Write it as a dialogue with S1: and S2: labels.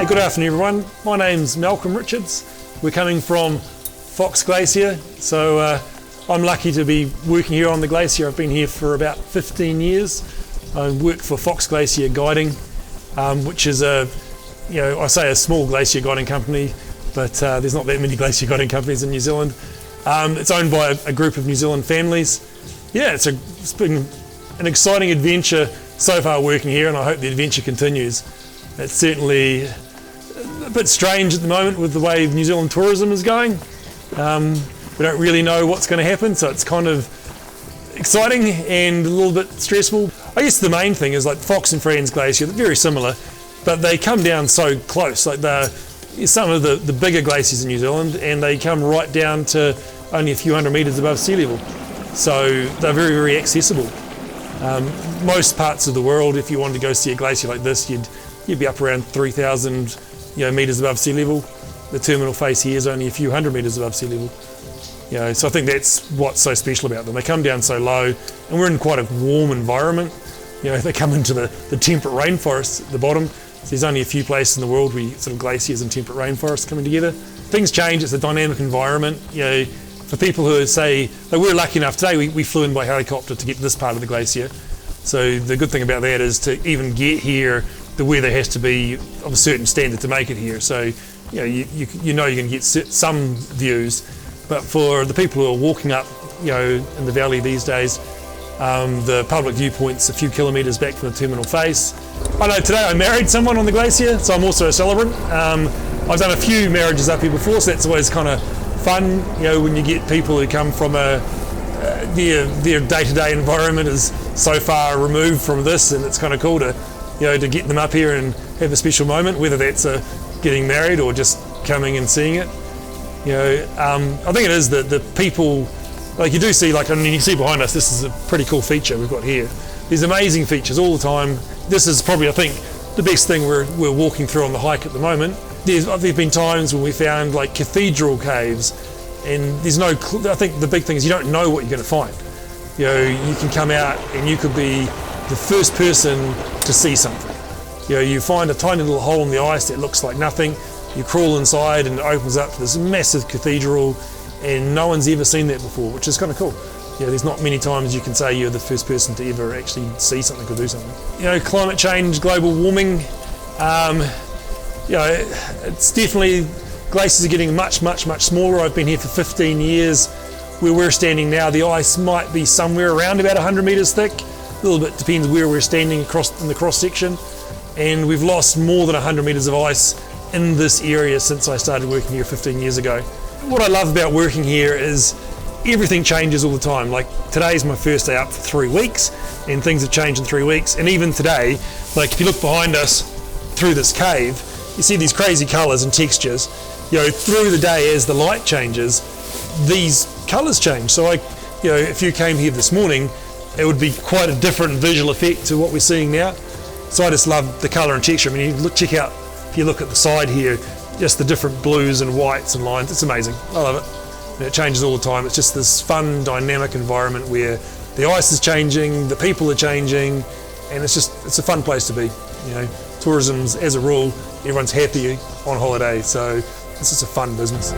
S1: Hey, good afternoon everyone. My name's Malcolm Richards. We're coming from Fox Glacier. So I'm lucky to be working here on the glacier. I've been here for about 15 years. I work for Fox Glacier Guiding, which is I say a small glacier guiding company, but there's not that many glacier guiding companies in New Zealand. It's owned by a group of New Zealand families. Yeah, it's been an exciting adventure so far working here, and I hope the adventure continues. It's certainly a bit strange at the moment with the way New Zealand tourism is going. We don't really know what's going to happen, so it's kind of exciting and a little bit stressful. I guess the main thing is like Fox and Friends Glacier, they're very similar, but they come down so close. Like they're some of the bigger glaciers in New Zealand, and they come right down to only a few hundred metres above sea level. So they're very, very accessible. Most parts of the world, if you wanted to go see a glacier like this, you'd be up around 3,000 metres above sea level. The terminal face here is only a few hundred metres above sea level. So I think that's what's so special about them. They come down so low, and we're in quite a warm environment. They come into the temperate rainforests at the bottom. So there's only a few places in the world where sort of glaciers and temperate rainforests coming together. Things change, it's a dynamic environment. For people who say, like we're lucky enough today, we flew in by helicopter to get to this part of the glacier. So the good thing about that is to even get here, the weather has to be of a certain standard to make it here. So you can get some views, but for the people who are walking up in the valley these days, the public viewpoint's a few kilometres back from the terminal face. I know today I married someone on the glacier, so I'm also a celebrant. I've done a few marriages up here before, so that's always kind of fun, when you get people who come from their day-to-day environment is so far removed from this, and it's kind of cool to get them up here and have a special moment, whether that's getting married or just coming and seeing it. I think it is that the people, like you do see, like you see behind us, this is a pretty cool feature we've got here. There's amazing features all the time. This is probably, I think, the best thing we're walking through on the hike at the moment. There've been times when we found like cathedral caves, and there's no. I think the big thing is you don't know what you're going to find. You can come out and you could be the first person to see something. You find a tiny little hole in the ice that looks like nothing. You crawl inside and it opens up to this massive cathedral, and no one's ever seen that before, which is kind of cool. There's not many times you can say you're the first person to ever actually see something or do something. Climate change, global warming. It's definitely, glaciers are getting much, much, much smaller. I've been here for 15 years. Where we're standing now, the ice might be somewhere around about 100 metres thick. A little bit depends where we're standing in the cross section. And we've lost more than 100 metres of ice in this area since I started working here 15 years ago. What I love about working here is everything changes all the time. Like today's my first day up for 3 weeks, and things have changed in 3 weeks. And even today, like if you look behind us through this cave, you see these crazy colours and textures. Through the day as the light changes, these colours change. So if you came here this morning, it would be quite a different visual effect to what we're seeing now. So I just love the colour and texture. I mean, check out, if you look at the side here, just the different blues and whites and lines. It's amazing. I love it. And it changes all the time. It's just this fun, dynamic environment where the ice is changing, the people are changing, and it's a fun place to be. Tourism's, as a rule, everyone's happy on holiday, so it's just a fun business.